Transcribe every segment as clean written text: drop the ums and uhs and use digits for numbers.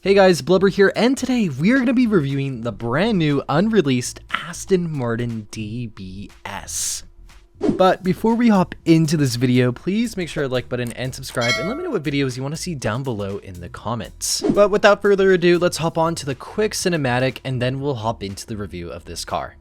Hey guys, Blubber here, and today we're going to be reviewing the brand new unreleased Aston Martin DBS. But before we hop into this video, please make sure to like button and subscribe, and let me know what videos you want to see down below in the comments. But without further ado, let's hop on to the quick cinematic, and then we'll hop into the review of this car.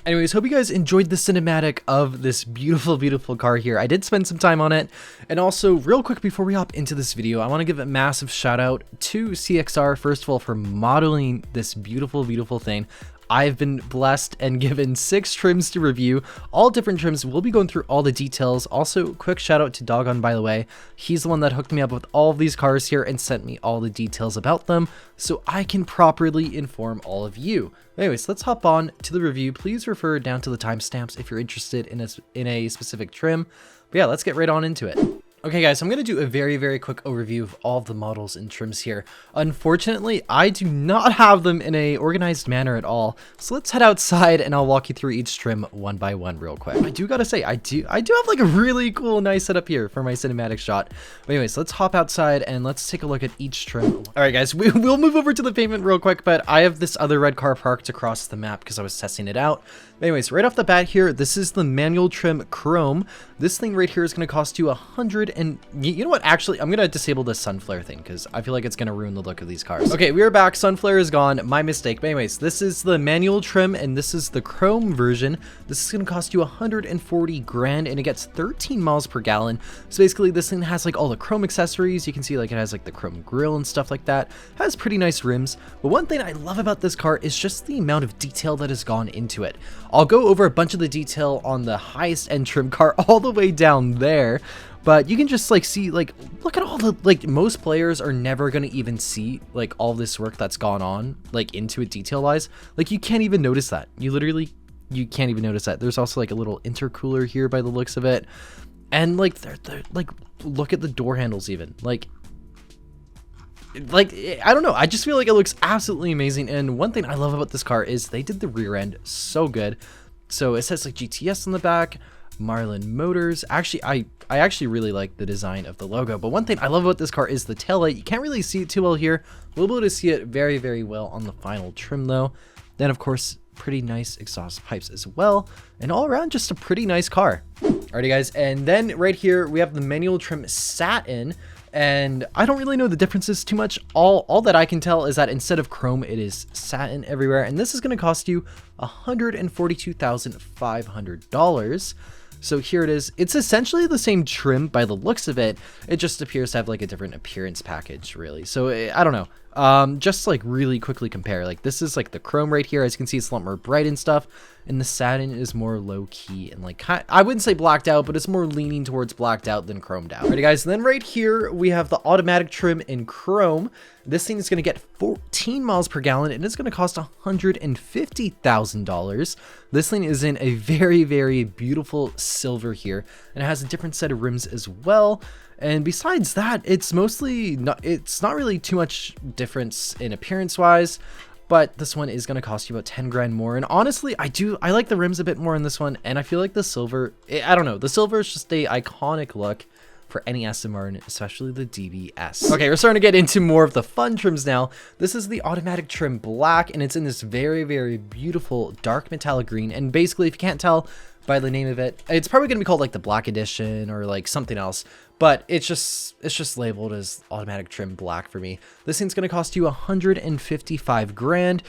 Anyways, hope you guys enjoyed the cinematic of this beautiful car here. I did spend some time on it. And also, real quick before we hop into this video, I want to give a massive shout out to CXR, first of all, for modeling this beautiful thing. I've been blessed and given 6 trims to review, all different trims. We'll be going through all the details. Also, quick shout out to Doggone, by the way. He's the one that hooked me up with all of these cars here and sent me all the details about them so I can properly inform all of you. Anyways, let's hop on to the review. Please refer down to the timestamps if you're interested in a specific trim. But yeah, let's get right on into it. Okay guys, so I'm going to do a very quick overview of all of the models and trims here. Unfortunately, I do not have them in a organized manner at all. So let's head outside and I'll walk you through each trim one by one real quick. I do gotta say, I do have like a really cool, nice setup here for my cinematic shot. But anyways, let's hop outside and let's take a look at each trim. All right guys, we'll move over to the pavement real quick, but I have this other red car parked across the map because I was testing it out. But anyways, right off the bat here, this is the manual trim chrome. This thing right here is going to cost you you know what? Actually, I'm going to disable this sun flare thing because I feel like it's going to ruin the look of these cars. Okay, we are back. Sun flare is gone. My mistake. But anyways, this is the manual trim and this is the chrome version. This is going to cost you 140 grand and it gets 13 miles per gallon. So basically this thing has like all the chrome accessories. You can see like it has like the chrome grille and stuff like that. It has pretty nice rims. But one thing I love about this car is just the amount of detail that has gone into it. I'll go over a bunch of the detail on the highest end trim car all the way down there. But you can just like see, like, look at all the, like, most players are never going to even see like all this work that's gone on like into it detail wise. Like you can't even notice that. You can't even notice that. There's also like a little intercooler here by the looks of it. And like they're like, look at the door handles even. Like I don't know, I just feel like it looks absolutely amazing. And one thing I love about this car is they did the rear end so good. So it says like GTS on the back, Marlin Motors. Actually, I actually really like the design of the logo. But one thing I love about this car is the taillight. You can't really see it too well here. We'll be able to see it very well on the final trim though. Then of course, pretty nice exhaust pipes as well. And all around, just a pretty nice car. Alrighty guys, and then right here we have the manual trim satin. And I don't really know the differences too much. All that I can tell is that instead of chrome, it is satin everywhere. And this is going to cost you $142,500. So here it is. It's essentially the same trim by the looks of it. It just appears to have like a different appearance package, really. So I don't know. Just like really quickly compare. Like this is like the chrome right here. As you can see, it's a lot more bright and stuff. And the satin is more low key and like, I wouldn't say blacked out, but it's more leaning towards blacked out than chromed out. Alrighty guys, and then right here we have the automatic trim in chrome. This thing is going to get 14 miles per gallon and it's going to cost $150,000. This thing is in a very beautiful silver here and it has a different set of rims as well. And besides that, it's not really too much difference in appearance wise. But this one is going to cost you about 10 grand more. And honestly, I like the rims a bit more in this one. And I feel like the silver, I don't know, the silver is just a iconic look for any Aston Martin, especially the DBS. Okay, we're starting to get into more of the fun trims now. This is the automatic trim black, and it's in this very beautiful dark metallic green. And basically, if you can't tell, by the name of it. It's probably going to be called like the Black Edition or like something else, but it's just labeled as automatic trim black for me. This thing's going to cost you 155 grand.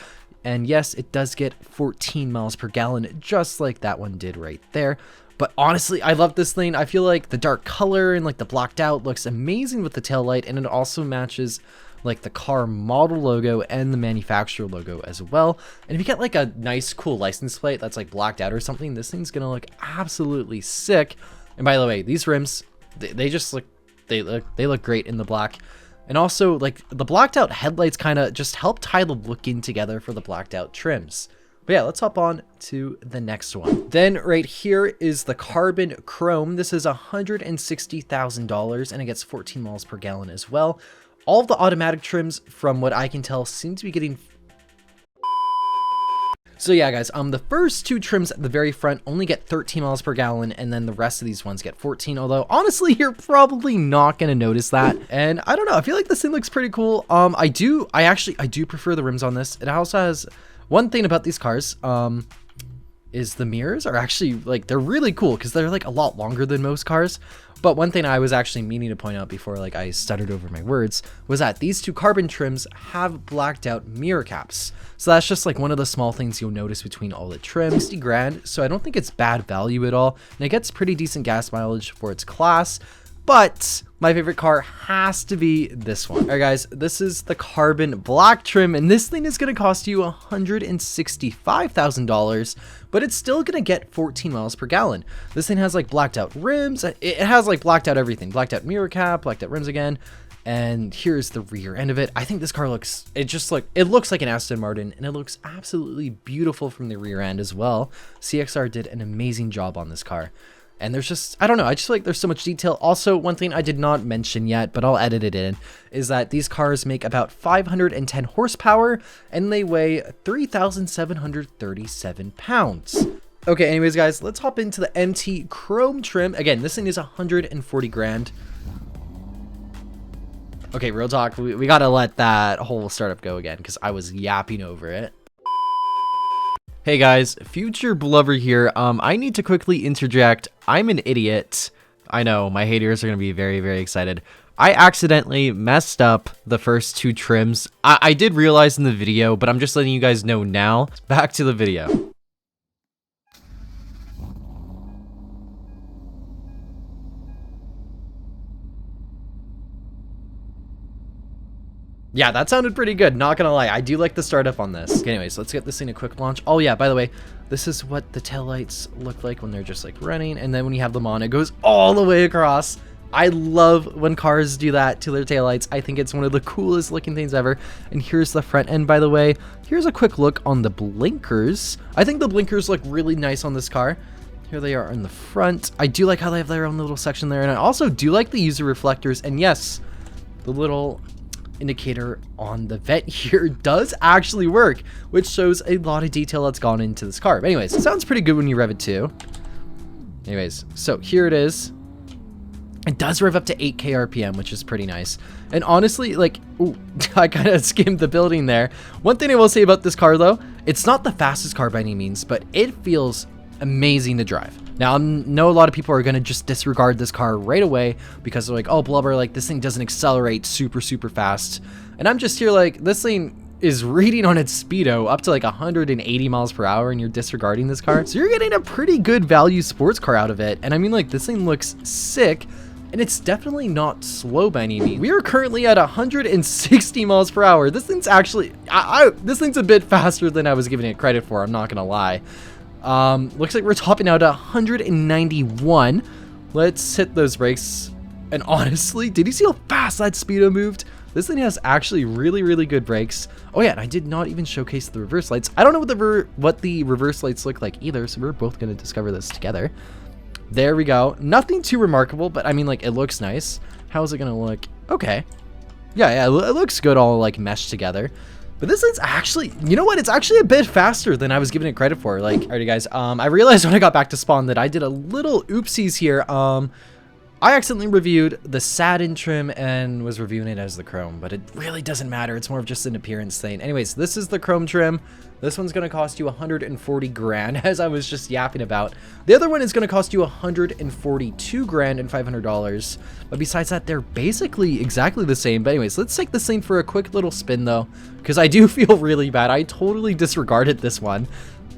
And yes, it does get 14 miles per gallon, just like that one did right there. But honestly, I love this thing. I feel like the dark color and like the blacked out looks amazing with the taillight, and it also matches like the car model logo and the manufacturer logo as well. And if you get like a nice cool license plate that's like blacked out or something, this thing's gonna look absolutely sick. And by the way, these rims, they just look, they look great in the black. And also, like, the blacked out headlights kind of just help tie the look in together for the blacked out trims. But yeah, let's hop on to the next one. Then right here is the carbon chrome. This is $160,000 and it gets 14 miles per gallon as well. All of the automatic trims, from what I can tell, seem to be getting... So yeah, guys, the first two trims at the very front only get 13 miles per gallon, and then the rest of these ones get 14, although honestly, you're probably not going to notice that. And I don't know, I feel like this thing looks pretty cool. I do prefer the rims on this. It also has one thing about these cars, is the mirrors are actually like, they're really cool because they're like a lot longer than most cars. But one thing I was actually meaning to point out before like I stuttered over my words was that these two carbon trims have blacked out mirror caps. So that's just like one of the small things you'll notice between all the trims. 60 grand, so I don't think it's bad value at all. And it gets pretty decent gas mileage for its class. But my favorite car has to be this one. All right, guys, this is the carbon black trim, and this thing is going to cost you $165,000, but it's still going to get 14 miles per gallon. This thing has like blacked out rims. It has like blacked out everything, blacked out mirror cap, blacked out rims again. And here's the rear end of it. I think this car looks, it looks like an Aston Martin, and it looks absolutely beautiful from the rear end as well. CXR did an amazing job on this car. And there's just, I don't know, I just feel like there's so much detail. Also, one thing I did not mention yet, but I'll edit it in, is that these cars make about 510 horsepower and they weigh 3,737 pounds. Okay, anyways, guys, let's hop into the MT Chrome trim. Again, this thing is 140 grand. Okay, real talk, we gotta let that whole startup go again because I was yapping over it. Hey guys, future Blubber here. I need to quickly interject. I'm an idiot. I know, my haters are gonna be very, very excited. I accidentally messed up the first two trims. I did realize in the video, but I'm just letting you guys know now. Back to the video. Yeah, that sounded pretty good, not gonna lie. I do like the startup on this. Okay, anyways, let's get this thing a quick launch. Oh yeah, by the way, this is what the taillights look like when they're just like running, and then when you have them on, it goes all the way across. I love when cars do that to their taillights. I think it's one of the coolest looking things ever. And here's the front end, by the way. Here's a quick look on the blinkers. I think the blinkers look really nice on this car. Here they are in the front. I do like how they have their own little section there, and I also do like the user reflectors, and yes, the little indicator on the vent here does actually work, which shows a lot of detail that's gone into this car. But anyways, it sounds pretty good when you rev it too. Anyways, so here it is. It does rev up to 8k RPM, which is pretty nice. And honestly, like, ooh, I kind of skimmed the building there. One thing I will say about this car though, it's not the fastest car by any means, but it feels amazing to drive. Now, I know a lot of people are going to just disregard this car right away because they're like, oh, Blubber, like this thing doesn't accelerate super, super fast. And I'm just here like, this thing is reading on its speedo up to like 180 miles per hour and you're disregarding this car. So you're getting a pretty good value sports car out of it. And I mean, like, this thing looks sick and it's definitely not slow by any means. We are currently at 160 miles per hour. This thing's actually, this thing's a bit faster than I was giving it credit for. I'm not going to lie. Looks like we're topping out at 191. Let's hit those brakes. And honestly, did you see how fast that speedo moved? This thing has actually really, really good brakes. Oh yeah, and I did not even showcase the reverse lights. I don't know what the reverse lights look like either, so we're both going to discover this together. There we go. Nothing too remarkable, but I mean, like, it looks nice. How is it going to look? Okay. Yeah, it looks good all like meshed together. But this is actually, you know what? It's actually a bit faster than I was giving it credit for. Like, alrighty guys, I realized when I got back to spawn that I did a little oopsies here. I accidentally reviewed the satin trim and was reviewing it as the chrome, but it really doesn't matter. It's more of just an appearance thing. Anyways, this is the chrome trim. This one's going to cost you 140 grand, as I was just yapping about. The other one is going to cost you 142 grand and $500. But besides that, they're basically exactly the same. But anyways, let's take this thing for a quick little spin though, because I do feel really bad. I totally disregarded this one.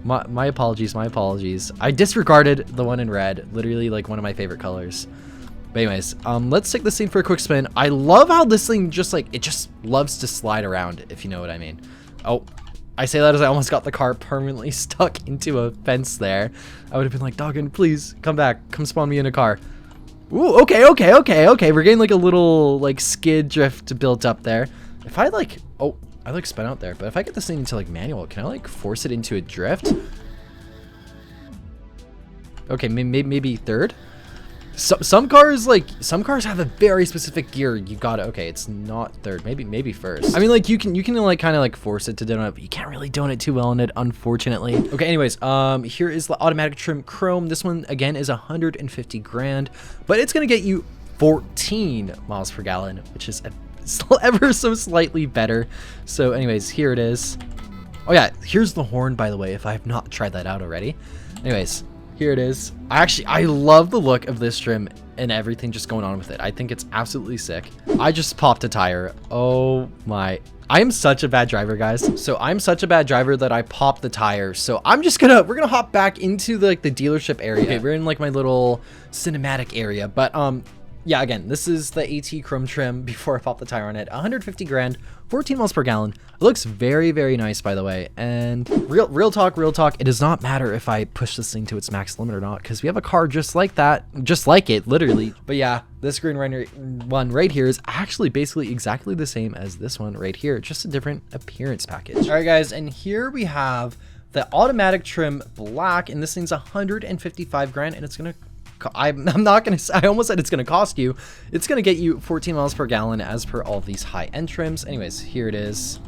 My apologies, my apologies. I disregarded the one in red, literally like one of my favorite colors. But anyways, let's take this thing for a quick spin. I love how this thing just like, it just loves to slide around, if you know what I mean. Oh, I say that as I almost got the car permanently stuck into a fence there. I would have been like, Doggin, please come back, come spawn me in a car. Ooh, okay. We're getting like a little like skid drift built up there. If I like, oh, I like spun out there, but if I get this thing into like manual, can I like force it into a drift? Okay, maybe third. Some cars have a very specific gear. You got it. Okay, it's not third. Maybe first. I mean, like you can like kind of like force it to donut, but you can't really donut too well in it, unfortunately. Okay, anyways, here is the automatic trim chrome. This one again is 150 grand, but it's gonna get you 14 miles per gallon, which is ever so slightly better. So, anyways, here it is. Oh yeah, here's the horn, by the way, if I have not tried that out already. Anyways. Here it is. I love the look of this trim and everything just going on with it. I think it's absolutely sick. I just popped a tire. Oh my. I am such a bad driver, guys. So I'm such a bad driver that I popped the tire. So we're gonna hop back into the dealership area. Okay, we're in like my little cinematic area, but yeah, again, this is the AT chrome trim before I pop the tire on it. 150 grand, 14 miles per gallon. It looks very, very nice, by the way. And real talk, it does not matter if I push this thing to its max limit or not, because we have a car just like that, just like it, literally. But yeah, this green one right here is actually basically exactly the same as this one right here, just a different appearance package. All right, guys, and here we have the automatic trim black, and this thing's 155 grand, and it's gonna I'm not gonna say, I almost said it's gonna cost you. It's gonna get you 14 miles per gallon as per all of these high-end trims. Anyways, here it is.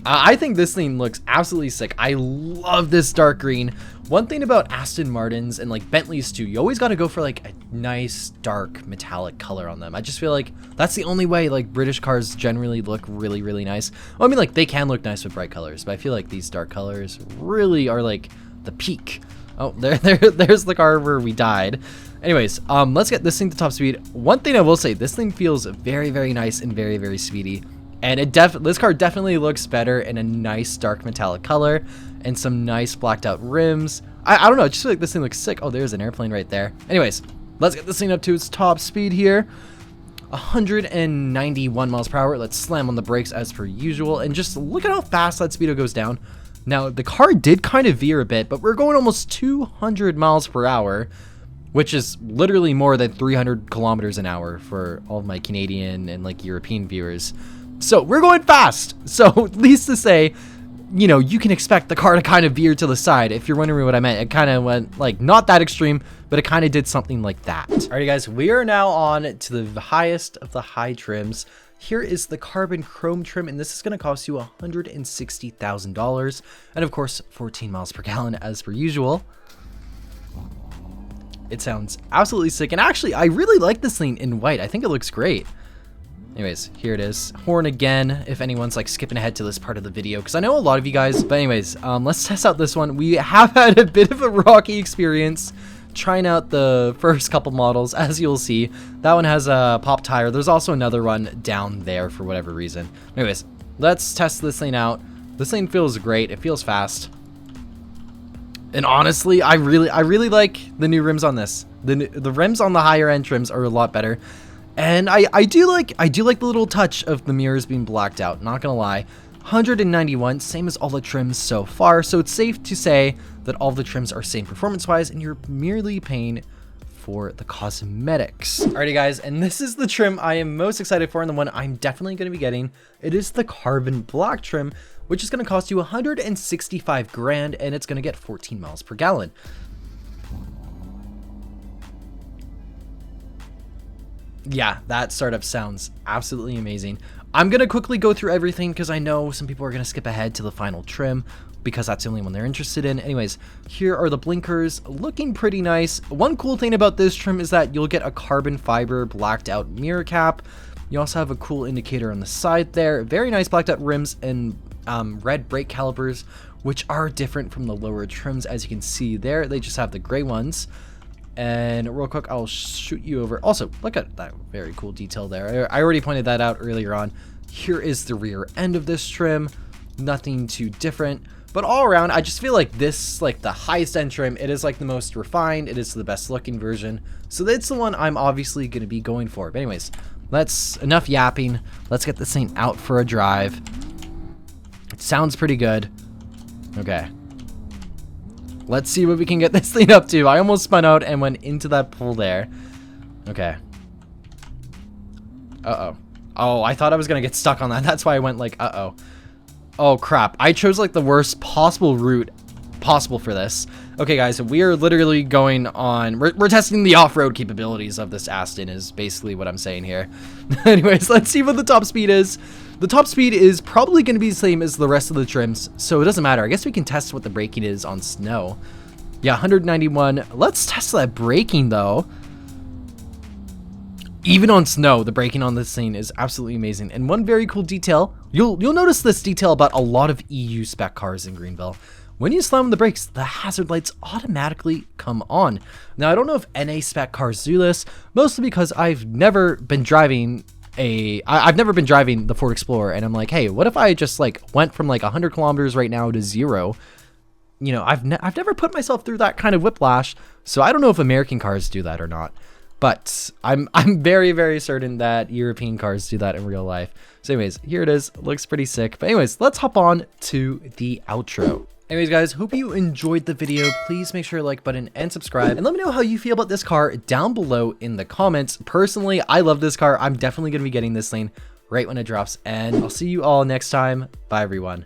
I think this thing looks absolutely sick. I love this dark green. One thing about Aston Martins and like Bentleys too, you always got to go for like a nice dark metallic color on them. I just feel like that's the only way like British cars generally look really, really nice. Well, I mean, like they can look nice with bright colors, but I feel like these dark colors really are like the peak. Oh, there's the car where we died. Anyways, let's get this thing to top speed. One thing I will say, this thing feels very, very nice and very, very speedy. And this car definitely looks better in a nice dark metallic color and some nice blacked out rims. I don't know, I just feel like this thing looks sick. Oh, there's an airplane right there. Anyways, let's get this thing up to its top speed here. 191 miles per hour. Let's slam on the brakes as per usual. And just look at how fast that speedo goes down. Now, the car did kind of veer a bit, but we're going almost 200 miles per hour, which is literally more than 300 kilometers an hour for all of my Canadian and like European viewers. So we're going fast. So at least to say, you know, you can expect the car to kind of veer to the side. If you're wondering what I meant, it kind of went like not that extreme, but it kind of did something like that. Alrighty guys, we are now on to the highest of the high trims. Here is the carbon chrome trim, and this is going to cost you $160,000. And of course, 14 miles per gallon as per usual. It sounds absolutely sick. And actually, I really like this thing in white. I think it looks great. Anyways, here it is. Horn again, if anyone's like skipping ahead to this part of the video, because I know a lot of you guys. But anyways, let's test out this one. We have had a bit of a rocky experience trying out the first couple models, as you'll see. That one has a pop tire. There's also another one down there for whatever reason. Anyways, let's test this thing out. This thing feels great. It feels fast. And honestly, I really like the new rims on this. The rims on the higher end trims are a lot better. And I do like the little touch of the mirrors being blacked out, not gonna lie. 191, same as all the trims so far, so it's safe to say that all the trims are same performance-wise, and you're merely paying for the cosmetics. Alrighty guys, and this is the trim I am most excited for, and the one I'm definitely going to be getting. It is the carbon black trim, which is going to cost you 165 grand, and it's going to get 14 miles per gallon. Yeah, that startup sounds absolutely amazing. I'm going to quickly go through everything because I know some people are going to skip ahead to the final trim because that's the only one they're interested in. Anyways, here are the blinkers, looking pretty nice. One cool thing about this trim is that you'll get a carbon fiber blacked out mirror cap. You also have a cool indicator on the side there. Very nice blacked out rims and red brake calipers, which are different from the lower trims. As you can see there, they just have the gray ones. And real quick, I'll shoot you over. Also, look at that very cool detail there. I already pointed that out earlier on. Here is the rear end of this trim. Nothing too different. But all around, I just feel like this, like the highest end trim, it is like the most refined. It is the best looking version. So that's the one I'm obviously going to be going for. But anyways, enough yapping. Let's get this thing out for a drive. It sounds pretty good. Okay. Let's see what we can get this thing up to. I almost spun out and went into that pool there. Okay. Uh-oh. Oh, I thought I was going to get stuck on that. That's why I went like, uh-oh. Oh, crap. I chose like the worst possible route possible for this. Okay, guys, we are literally going on... We're testing the off-road capabilities of this Aston is basically what I'm saying here. Anyways, let's see what the top speed is. The top speed is probably going to be the same as the rest of the trims, so it doesn't matter. I guess we can test what the braking is on snow. Yeah, 191. Let's test that braking, though. Even on snow, the braking on this thing is absolutely amazing. And one very cool detail, you'll notice this detail about a lot of EU spec cars in Greenville. When you slam on the brakes, the hazard lights automatically come on. Now, I don't know if NA spec cars do this, mostly because I've never been driving the Ford Explorer, and I'm like, hey, what if I just like went from like 100 kilometers right now to 0? You know, I've never put myself through that kind of whiplash, so I don't know if American cars do that or not. But I'm very, very certain that European cars do that in real life. So anyways, here it is. It looks pretty sick. But anyways, let's hop on to the outro. Anyways, guys, hope you enjoyed the video. Please make sure to like button and subscribe. And let me know how you feel about this car down below in the comments. Personally, I love this car. I'm definitely going to be getting this thing right when it drops. And I'll see you all next time. Bye, everyone.